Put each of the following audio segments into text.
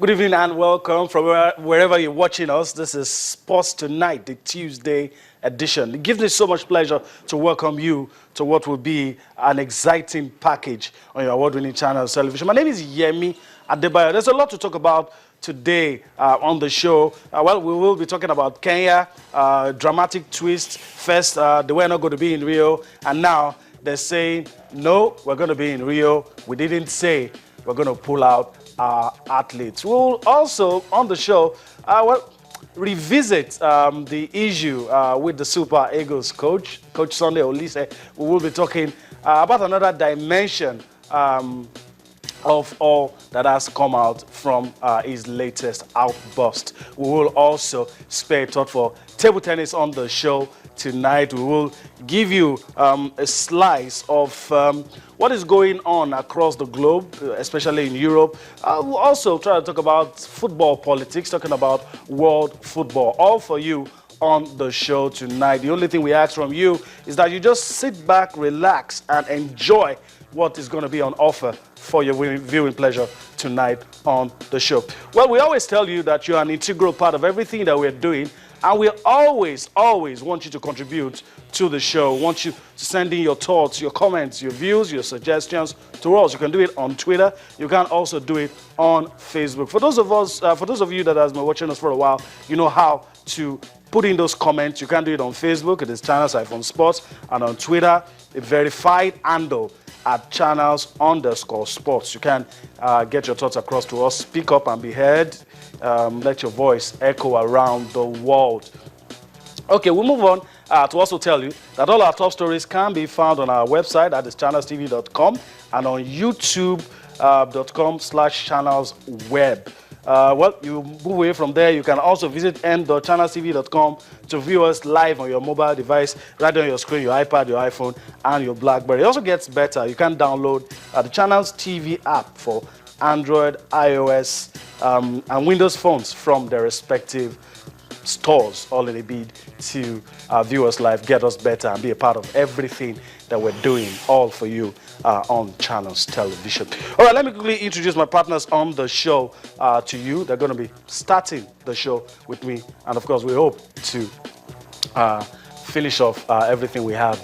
Good evening and welcome from wherever you're watching us. This is Sports Tonight, the Tuesday edition. It gives me so much pleasure to welcome you to what will be an exciting package on your award-winning channel television. My name is Yemi Adebayo. There's a lot to talk about today on the show. Well, we will be talking about Kenya, dramatic twist. First, they were not going to be in Rio, and now they're saying, no, we're going to be in Rio. We didn't say we're going to pull out our athletes. We'll also, on the show, revisit the issue with the Super Eagles coach, Coach Sunday Olise. We will be talking about another dimension of all that has come out from his latest outburst. We will also spare thought for table tennis on the show tonight. We will give you a slice of what is going on across the globe, especially in Europe. We'll also try to talk about football politics, talking about world football, all for you on the show tonight. The only thing we ask from you is that you just sit back, relax, and enjoy what is going to be on offer for your viewing pleasure tonight on the show. Well, we always tell you that you're an integral part of everything that we're doing, and we always want you to contribute to the show. We want you to send in your thoughts, your comments, your views, your suggestions to us. You can do it on Twitter. You can also do it on Facebook. For those of you that have been watching us for a while, you know how to put in those comments. You can do it on Facebook. It is Channels-Sports, and on Twitter, a verified handle at Channels_sports. You can get your thoughts across to us, speak up and be heard, let your voice echo around the world. Okay, we'll move on to also tell you that all our top stories can be found on our website, that is channelstv.com, and on youtube.com/channelsweb. Well, you move away from there. You can also visit n.channelstv.com to view us live on your mobile device, right on your screen, your iPad, your iPhone, and your BlackBerry. It also gets better. You can download the Channels TV app for Android, iOS, and Windows phones from their respective stores, all in a bid to view us live, get us better, and be a part of everything that we're doing, all for you on Channels Television. All right, let me quickly introduce my partners on the show to you. They're going to be starting the show with me, and of course, we hope to finish off everything we have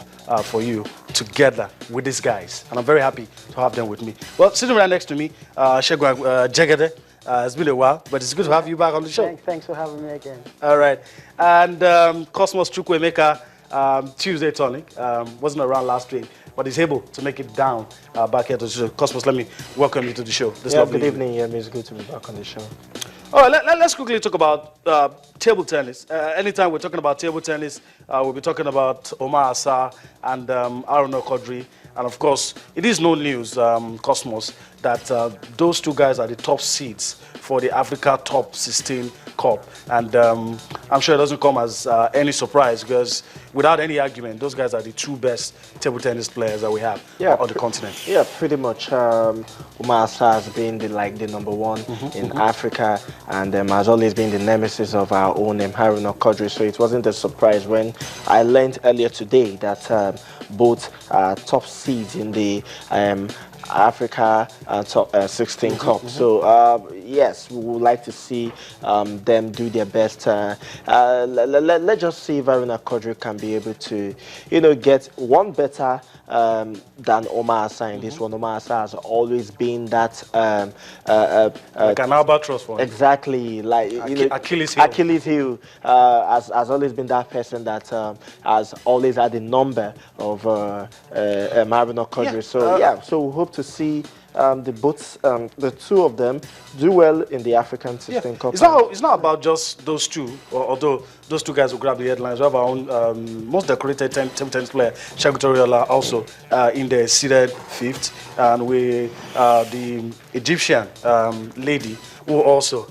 for you together with these guys, and I'm very happy to have them with me. Well, sitting right next to me, Shegun Jegede. It's been a while, but it's good to have you back on the show. Thanks for having me again. All right. And Cosmos Chukwuemeka, Tuesday tonic, wasn't around last week, but he's able to make it down back here to the show. Cosmos, let me welcome you to the show. Good evening. Yeah, it's good to be back on the show. All right, let's quickly talk about table tennis. Anytime we're talking about table tennis, we'll be talking about Omar Assar and Aaron Quadri. And of course, it is no news, Cosmos, that those two guys are the top seeds for the Africa Top 16 Cup. And I'm sure it doesn't come as any surprise, because without any argument, those guys are the two best table tennis players that we have on the continent. Yeah, pretty much. Omar Assar has been the number one in Africa, and has always been the nemesis of our own Harun Quadri. So it wasn't a surprise when I learned earlier today that both top seeds in the Africa Top 16 Cup. So yes, we would like to see them do their best. Let's just see if Aaron Quadri can be able to, get one better than Omar Assar in this one. Omar Assar has always been that like an albatross for him. Exactly, like Achilles heel. Achilles heel has always been that person that has always had the number of Aaron Quadri. Yeah. So so we hope to see the two of them do well in the African 16 Cup. It's not about just those two, although those two guys will grab the headlines. We have our own most decorated table tennis player, Segun Toriola, also in the seeded fifth, and the Egyptian lady, who also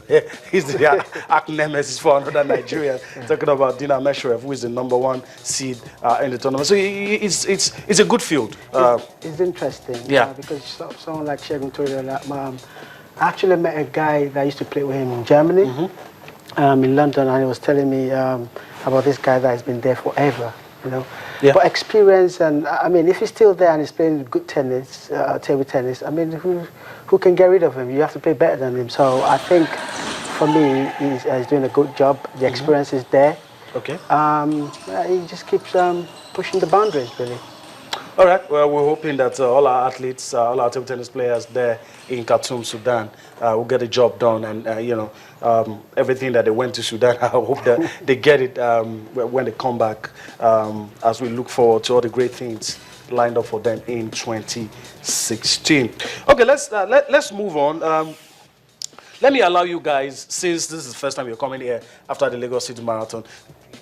is the arch nemesis for another Nigerian. Talking about Dina Mesherev, who is the #1 seed in the tournament. So it's a good field. It's interesting, yeah, because someone like Segun Toriola, I actually met a guy that used to play with him in Germany, in London, and he was telling me about this guy that has been there forever. you know. Yeah. But experience, and I mean, if he's still there and he's playing good tennis, table tennis, I mean, who can get rid of him? You have to play better than him. So I think, for me, he's doing a good job. The experience is there. Okay. He just keeps pushing the boundaries, really. All right. Well, we're hoping that all our athletes, all our table tennis players there in Khartoum, Sudan, will get the job done. And, you know, everything that they went to Sudan, I hope that they get it when they come back, as we look forward to all the great things lined up for them in 2016. Okay, let's move on. Let me allow you guys, since this is the first time you're coming here after the Lagos City Marathon,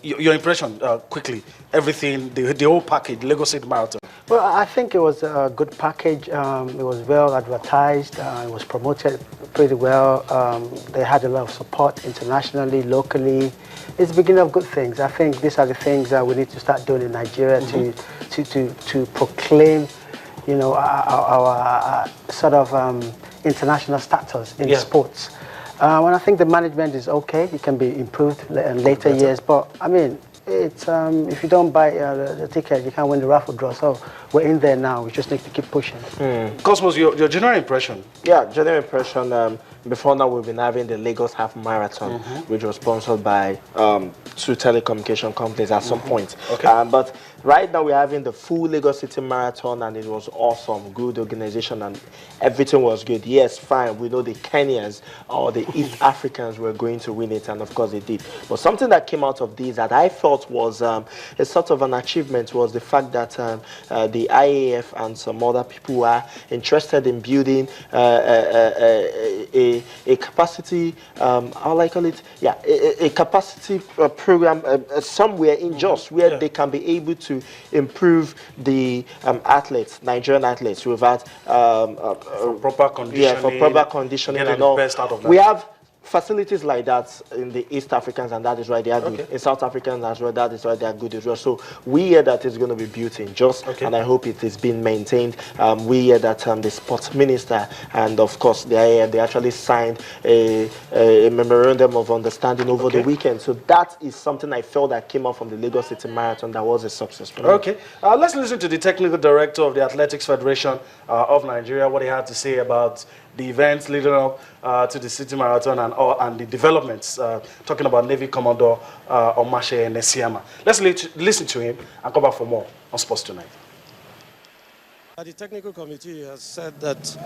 your impression, quickly, everything, the whole package, Lagos City Marathon. Well, I think it was a good package. It was well advertised. It was promoted pretty well. They had a lot of support internationally, locally. It's the beginning of good things. I think these are the things that we need to start doing in Nigeria to proclaim, you know, our sort of international status in sports. And I think the management is okay. It can be improved in later years. But I mean, it's if you don't buy the ticket, you can't win the raffle draw. So we're in there now. We just need to keep pushing. Cosmos, your general impression? Yeah, general impression. Before now, we've been having the Lagos Half Marathon, which was sponsored by 2 telecommunication companies at some point. Okay. But right now, we're having the full Lagos City Marathon, and it was awesome. Good organization, and everything was good. Yes, fine. We know the Kenyans or the East Africans were going to win it, and of course they did. But something that came out of this that I felt was a sort of an achievement was the fact that the IAF and some other people were interested in building a capacity, how I call it? Yeah, a capacity program somewhere in Jos where they can be able to improve the athletes, Nigerian athletes, without for proper conditioning. Yeah, for proper conditioning getting and all. the best out of that. We have facilities like that in the East Africans, and that is why they are good. In South Africans as well, that is why they are good as well. So we hear that it's going to be built in Jos, and I hope it is being maintained. We hear that the sports minister and of course the IAF, they actually signed a memorandum of understanding over the weekend. So that is something I felt that came out from the Lagos City Marathon that was a success for me. Okay, let's listen to the technical director of the Athletics Federation of Nigeria, what he had to say about the events leading up to the City Marathon and the developments, talking about Navy Commodore Omashe Nesiama. Let's listen to him and come back for more on Sports Tonight. The technical committee has said that